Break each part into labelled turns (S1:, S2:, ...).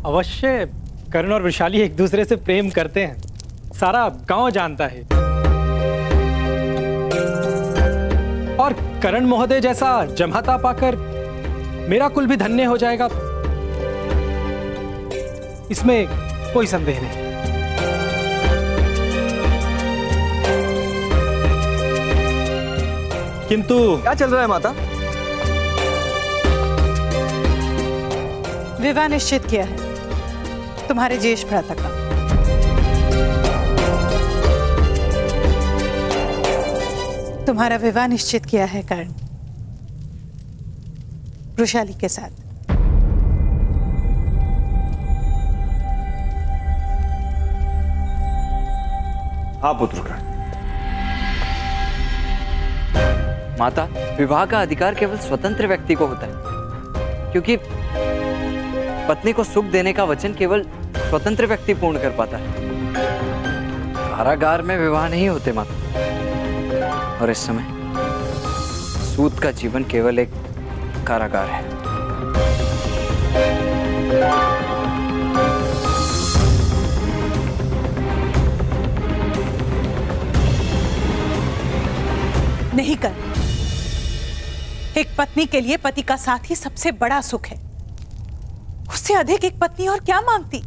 S1: अवश्य। करण और वृषाली एक दूसरे से प्रेम करते हैं, सारा गांव जानता है। और करण महोदय जैसा जमाता पाकर मेरा कुल भी धन्य हो जाएगा, इसमें कोई संदेह नहीं। किंतु
S2: क्या चल रहा है माता?
S3: विवाह निश्चित किया है तुम्हारे ज्येष्ठ भ्राता का। तुम्हारा विवाह निश्चित किया है कर्ण वृषाली के साथ।
S2: हाँ पुत्रकर्ण।
S4: माता, विवाह का अधिकार केवल स्वतंत्र व्यक्ति को होता है, क्योंकि पत्नी को सुख देने का वचन केवल स्वतंत्र व्यक्ति पूर्ण कर पाता है। कारागार में विवाह नहीं होते माता। और इस समय सूत का जीवन केवल एक कारागार है।
S3: नहीं कर, एक पत्नी के लिए पति का साथ ही सबसे बड़ा सुख है। उससे अधिक एक पत्नी और क्या मांगती।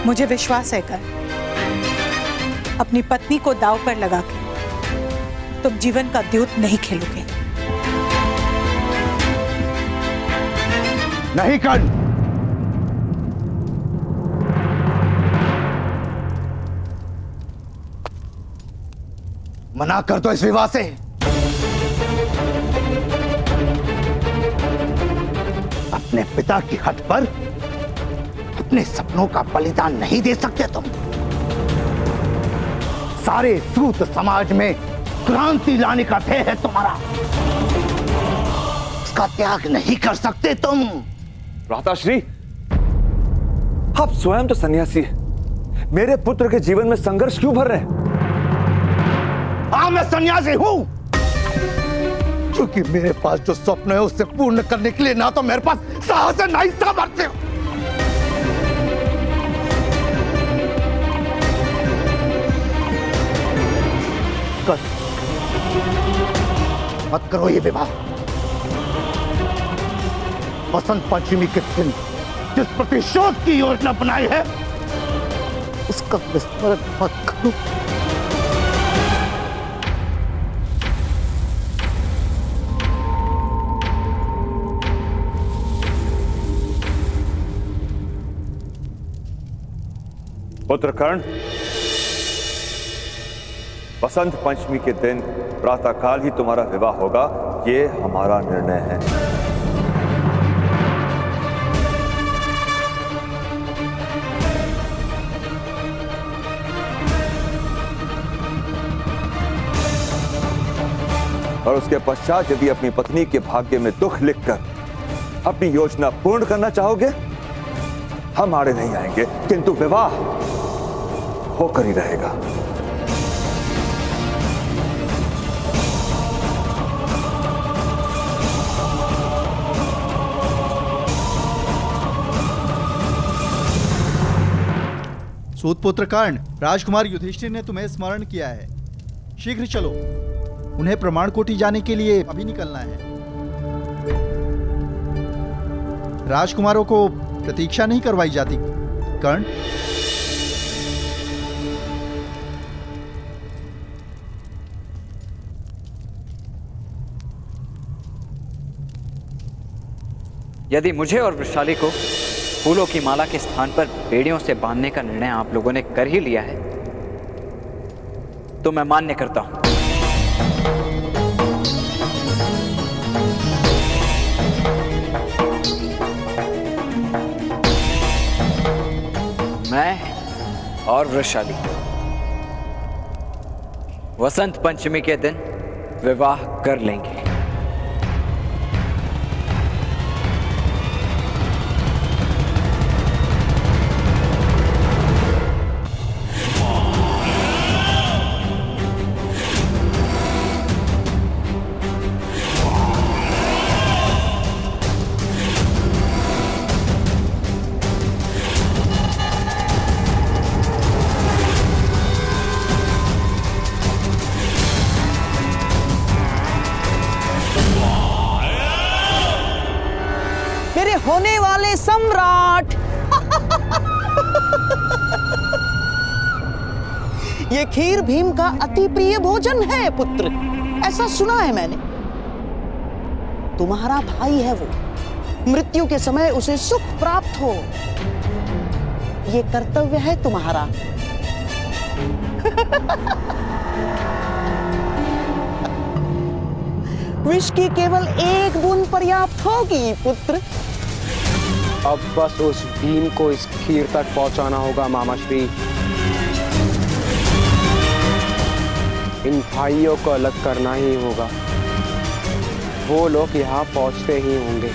S3: मुझे विश्वास है कर, अपनी पत्नी को दांव पर लगा के तुम जीवन का द्यूत नहीं खेलोगे।
S5: नहीं कर्ण, मना कर दो इस विवाह से। अपने पिता की हट पर अपने सपनों का बलिदान नहीं दे सकते तुम। सारे सूत समाज में क्रांति लाने का ध्येय है तुम्हारा, उसका त्याग नहीं कर सकते तुम।
S2: भ्राताश्री, आप स्वयं तो सन्यासी हैं, मेरे पुत्र के जीवन में संघर्ष क्यों भर रहे हैं?
S5: हाँ, मैं सन्यासी हूं, क्योंकि मेरे पास जो स्वप्न है उसे पूर्ण करने के लिए ना तो मेरे पास साहस है ना ही सामर्थ्य। मत करो ये विवाह। बसंत पंचमी के दिन जिस प्रतिशोध की योजना बनाई है उसका विस्मरण मत करो।
S2: पुत्र कर्ण, बसंत पंचमी के दिन प्रातःकाल ही तुम्हारा विवाह होगा, ये हमारा निर्णय है। और उसके पश्चात यदि अपनी पत्नी के भाग्य में दुख लिखकर अपनी योजना पूर्ण करना चाहोगे, हम आड़े नहीं आएंगे, किंतु विवाह होकर ही रहेगा।
S6: सूतपुत्र कर्ण, राजकुमार युधिष्ठिर ने तुम्हें स्मरण किया है। शीघ्र चलो, उन्हें प्रमाण कोटि जाने के लिए अभी निकलना है। राजकुमारों को प्रतीक्षा नहीं करवाई जाती। कर्ण,
S4: यदि मुझे और वृषाली को फूलों की माला के स्थान पर बेड़ियों से बांधने का निर्णय आप लोगों ने कर ही लिया है, तो मैं मान्य करता हूं। मैं और वृषाली वसंत पंचमी के दिन विवाह कर लेंगे।
S7: होने वाले सम्राट। ये खीर भीम का अति प्रिय भोजन है पुत्र, ऐसा सुना है मैंने। तुम्हारा भाई है वो, मृत्यु के समय उसे सुख प्राप्त हो, ये कर्तव्य है तुम्हारा। विष की केवल एक बूंद पर्याप्त होगी पुत्र।
S8: अब बस उस भीम को इस खीर तक पहुंचाना होगा मामाश्री। इन भाइयों को अलग करना ही होगा, वो लोग यहाँ पहुंचते ही होंगे।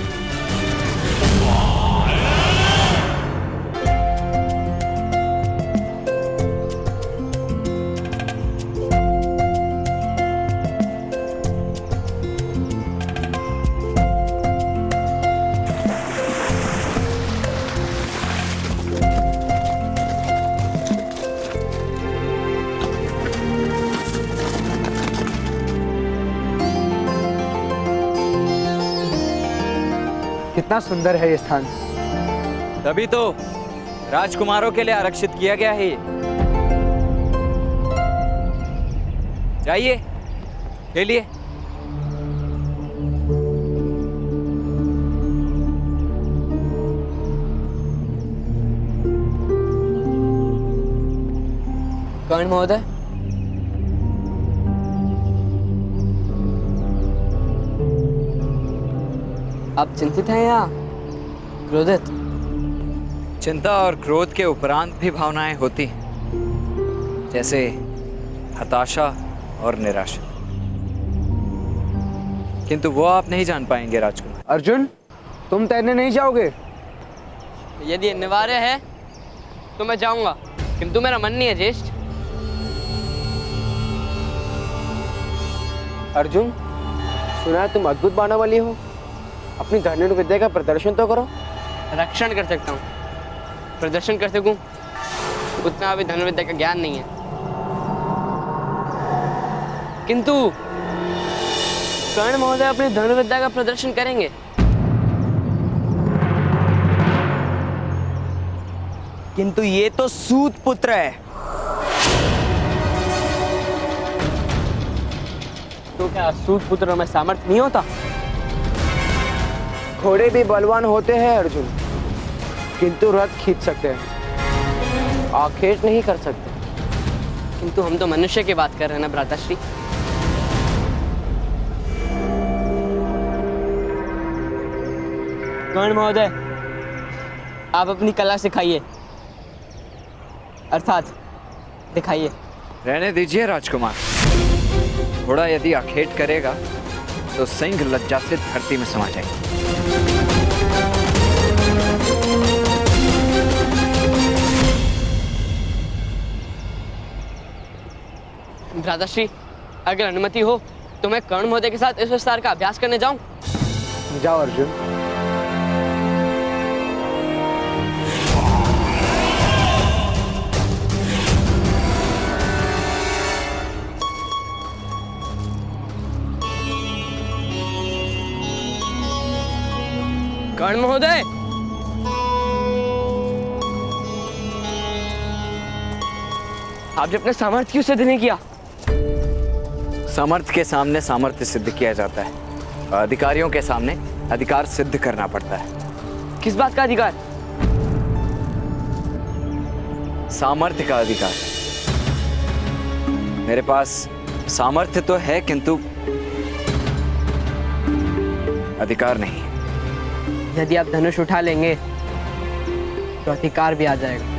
S9: कितना सुंदर है ये स्थान।
S4: तभी तो राजकुमारों के लिए आरक्षित किया गया है ये। जाइए, खेलिए।
S8: कर्ण महोदय, आप चिंतित हैं या क्रोधित?
S4: चिंता और क्रोध के उपरांत भी भावनाएं होती हैं, जैसे हताशा और निराशा। किंतु वो आप नहीं जान पाएंगे राजकुमार।
S9: अर्जुन, तुम तैरने नहीं जाओगे?
S8: यदि अनिवार्य है तो मैं जाऊंगा, किंतु मेरा मन नहीं है ज्येष्ठ। अर्जुन, सुना है तुम अद्भुत बाणावली हो, अपनी धनुर्विद्या विद्या का प्रदर्शन तो करो। रक्षण कर सकता हूँ, प्रदर्शन कर सकूं उतना अभी धनुर्विद्या का ज्ञान नहीं है। किंतु कर्ण महोदय अपनी धनुर्विद्या का प्रदर्शन करेंगे।
S7: किंतु ये तो सूत पुत्र है।
S8: तो क्या सूत पुत्र में सामर्थ्य नहीं होता?
S9: घोड़े भी बलवान होते हैं अर्जुन, किंतु रथ खींच सकते हैं, आखेट नहीं कर सकते।
S8: किंतु हम तो मनुष्य की बात कर रहे हैं ना भ्राताश्री। कर्ण महोदय, आप अपनी कला सिखाइए, अर्थात दिखाइए।
S4: रहने दीजिए राजकुमार। घोड़ा यदि आखेट करेगा तो सिंह लज्जा से धरती में समा जाएगी।
S8: भ्राताश्री, अगर अनुमति हो तो मैं कर्ण महोदय के साथ इस विस्तार का अभ्यास करने जाऊं।
S9: जाओ अर्जुन।
S8: कर्ण महोदय, आपने अपने सामर्थ्य क्यों सिद्ध नहीं किया?
S4: सामर्थ्य के सामने सामर्थ्य सिद्ध किया जाता है, अधिकारियों के सामने अधिकार सिद्ध करना पड़ता है।
S8: किस बात का अधिकार?
S4: सामर्थ्य का अधिकार। मेरे पास सामर्थ्य तो है किंतु अधिकार नहीं।
S8: यदि आप धनुष उठा लेंगे तो अधिकार भी आ जाएगा।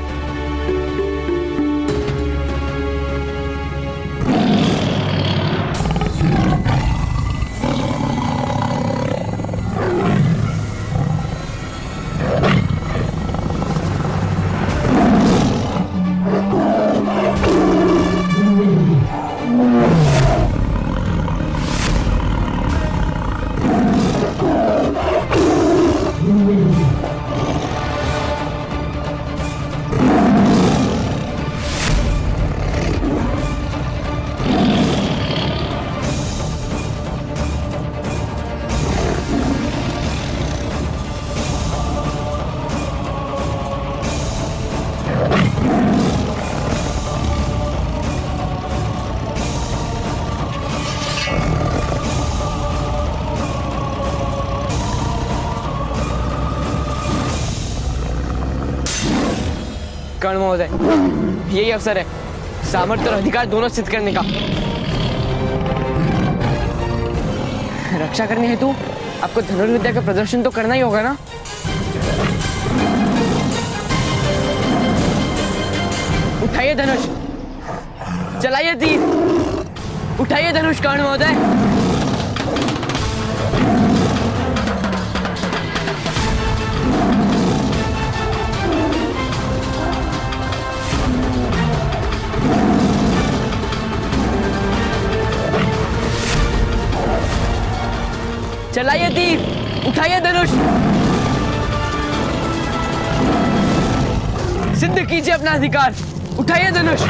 S8: कर्ण महोदय, यही अवसर है सामर्थ्य और अधिकार दोनों सिद्ध करने का। रक्षा करने हेतु आपको धनुर्विद्या का प्रदर्शन तो करना ही होगा ना? उठाइए धनुष, चलाइए तीर, उठाइए धनुष कर्ण महोदय। चलाइए तीर, उठाइए धनुष, सिद्ध कीजिए अपना अधिकार, उठाइए धनुष।